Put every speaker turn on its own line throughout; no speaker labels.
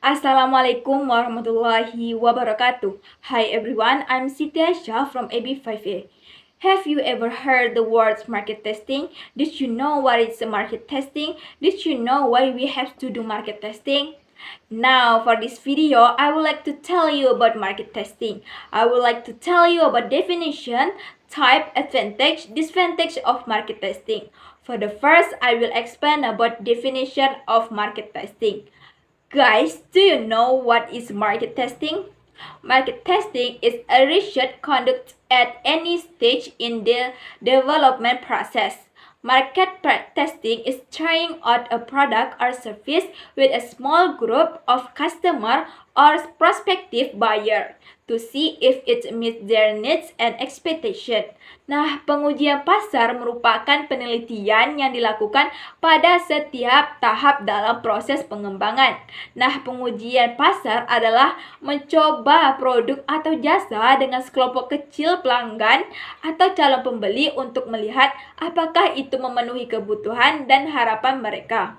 Assalamualaikum warahmatullahi wabarakatuh. Hi everyone, I'm Siti Aisyah from AB5A. Have you ever heard the words market testing? Did you know what is market testing? Did you know why we have to do market testing? Now, for this video, I would like to tell you about market testing. I would like to tell you about definition, type, advantage, disadvantage of market testing. For the first, I will explain about definition of market testing. Guys, do you know what is market testing? Market testing is a research conducted at any stage in the development process. Market testing is trying out a product or service with a small group of customer or prospective buyer to see if it meets their needs and expectation. Nah, pengujian pasar merupakan penelitian yang dilakukan pada setiap tahap dalam proses pengembangan. Nah, pengujian pasar adalah mencoba produk atau jasa dengan sekelompok kecil pelanggan atau calon pembeli untuk melihat apakah itu memenuhi kebutuhan dan harapan mereka.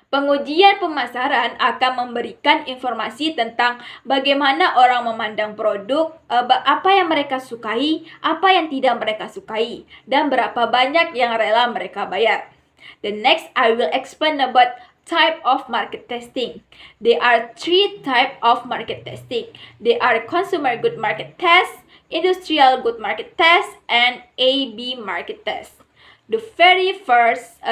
Pengujian pemasaran akan memberikan informasi tentang bagaimana orang memandang produk, apa yang mereka sukai, apa yang tidak mereka sukai, dan berapa banyak yang rela mereka bayar. The next, I will explain about type of market testing. There are three types of market testing. They are consumer good market test, industrial good market test, and A/B market test. The very first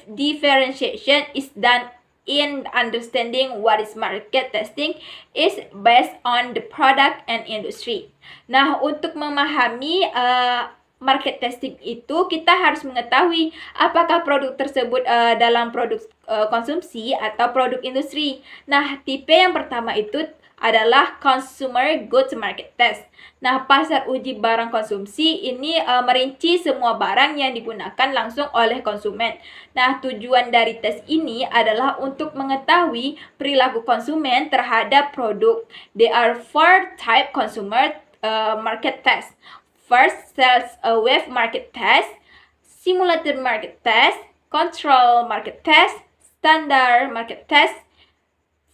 differentiation is done in understanding what is market testing is based on the product and industry. Nah, untuk memahami market testing itu kita harus mengetahui apakah produk tersebut dalam produk konsumsi atau produk industri. Nah, tipe yang pertama itu adalah consumer goods market test. Nah, pasar uji barang konsumsi ini merinci semua barang yang digunakan langsung oleh konsumen. Nah, tujuan dari tes ini adalah untuk mengetahui perilaku konsumen terhadap produk. There are four type consumer market test. First, sales wave market test, simulated market test, control market test, standard market test.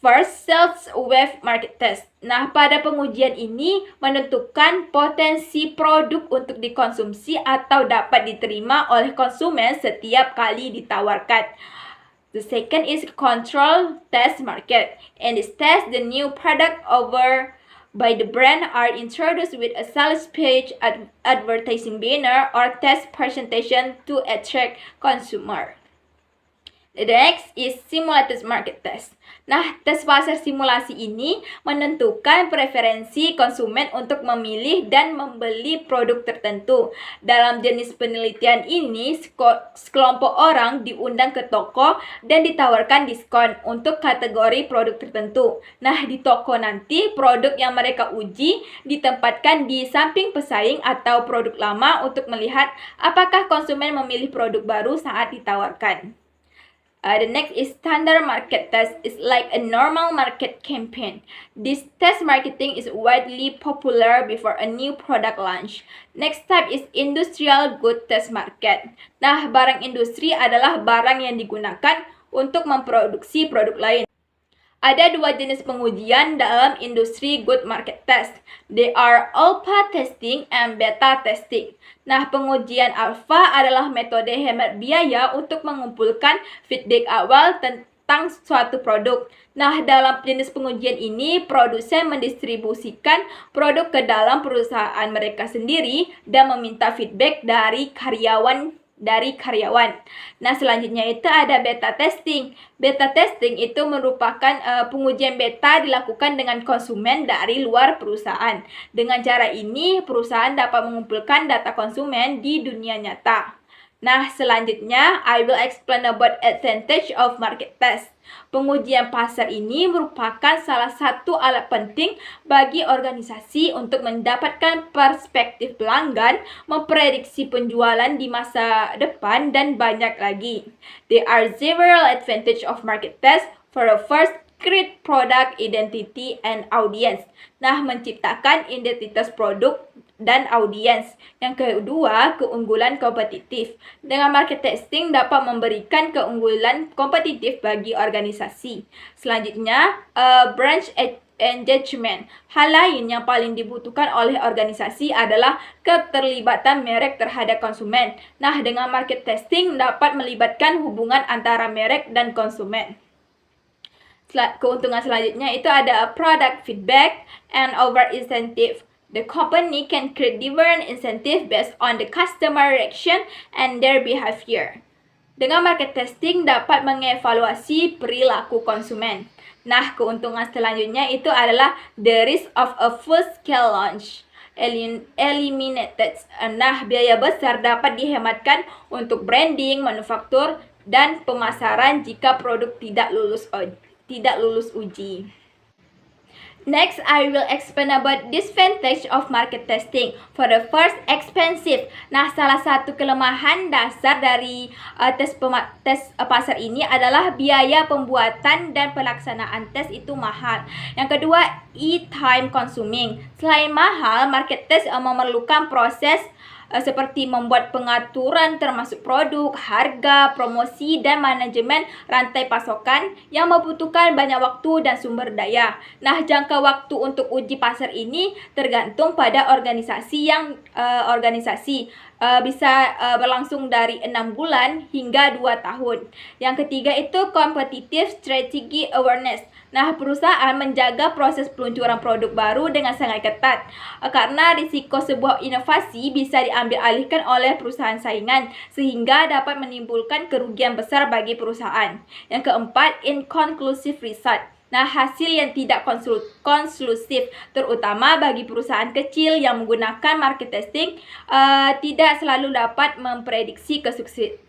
First, sales wave market test. Nah, pada pengujian ini menentukan potensi produk untuk dikonsumsi atau dapat diterima oleh konsumen setiap kali ditawarkan. The second is control test market. In this test, the new product offered by the brand are introduced with a sales page, advertising banner, or test presentation to attract consumer. The next is simulated market test. Nah, tes pasar simulasi ini menentukan preferensi konsumen untuk memilih dan membeli produk tertentu. Dalam jenis penelitian ini, sekelompok orang diundang ke toko dan ditawarkan diskon untuk kategori produk tertentu. Nah, di toko nanti produk yang mereka uji ditempatkan di samping pesaing atau produk lama untuk melihat apakah konsumen memilih produk baru saat ditawarkan. The next is standard market test. It's like a normal market campaign. This test marketing is widely popular before a new product launch. Next type is industrial good test market. Nah, barang industri adalah barang yang digunakan untuk memproduksi produk lain. Ada dua jenis pengujian dalam industri good market test. They are alpha testing and beta testing. Nah, pengujian alpha adalah metode hemat biaya untuk mengumpulkan feedback awal tentang suatu produk. Nah, dalam jenis pengujian ini, produsen mendistribusikan produk ke dalam perusahaan mereka sendiri dan meminta feedback dari karyawan. Nah, selanjutnya itu ada beta testing. Beta testing itu merupakan pengujian beta dilakukan dengan konsumen dari luar perusahaan. Dengan cara ini, perusahaan dapat mengumpulkan data konsumen di dunia nyata. Nah, selanjutnya, I will explain about advantage of market test. Pengujian pasar ini merupakan salah satu alat penting bagi organisasi untuk mendapatkan perspektif pelanggan, memprediksi penjualan di masa depan, dan banyak lagi. There are several advantage of market test. For the first, create product identity and audience. Nah, menciptakan identitas produk dan audiens. Yang kedua, keunggulan kompetitif. Dengan market testing dapat memberikan keunggulan kompetitif bagi organisasi. Selanjutnya, branch engagement. Hal lain yang paling dibutuhkan oleh organisasi adalah keterlibatan merek terhadap konsumen. Nah, dengan market testing dapat melibatkan hubungan antara merek dan konsumen. Keuntungan selanjutnya itu ada product feedback and over incentive. The company can create different incentive based on the customer reaction and their behavior. Dengan market testing dapat mengevaluasi perilaku konsumen. Nah, keuntungan selanjutnya itu adalah the risk of a full-scale launch eliminated. Nah, biaya besar dapat dihematkan untuk branding, manufaktur, dan pemasaran jika produk tidak lulus uji. Next, I will explain about disadvantage of market testing. For the first, expensive. Nah, salah satu kelemahan dasar dari tes pasar ini adalah biaya pembuatan dan pelaksanaan tes itu mahal. Yang kedua, time consuming. Selain mahal, market test memerlukan proses seperti membuat pengaturan termasuk produk, harga, promosi, dan manajemen rantai pasokan yang membutuhkan banyak waktu dan sumber daya. Nah, jangka waktu untuk uji pasar ini tergantung pada organisasi bisa berlangsung dari 6 bulan hingga 2 tahun. Yang ketiga itu competitive strategy awareness. Nah, perusahaan menjaga proses peluncuran produk baru dengan sangat ketat karena risiko sebuah inovasi bisa diambil alihkan oleh perusahaan saingan sehingga dapat menimbulkan kerugian besar bagi perusahaan. Yang keempat, inconclusive result. Nah, hasil yang tidak konklusif terutama bagi perusahaan kecil yang menggunakan market testing tidak selalu dapat memprediksi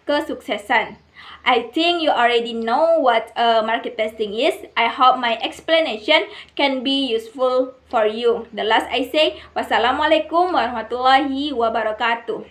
kesuksesan. I think you already know what market testing is. I hope my explanation can be useful for you. The last I say, wassalamualaikum warahmatullahi wabarakatuh.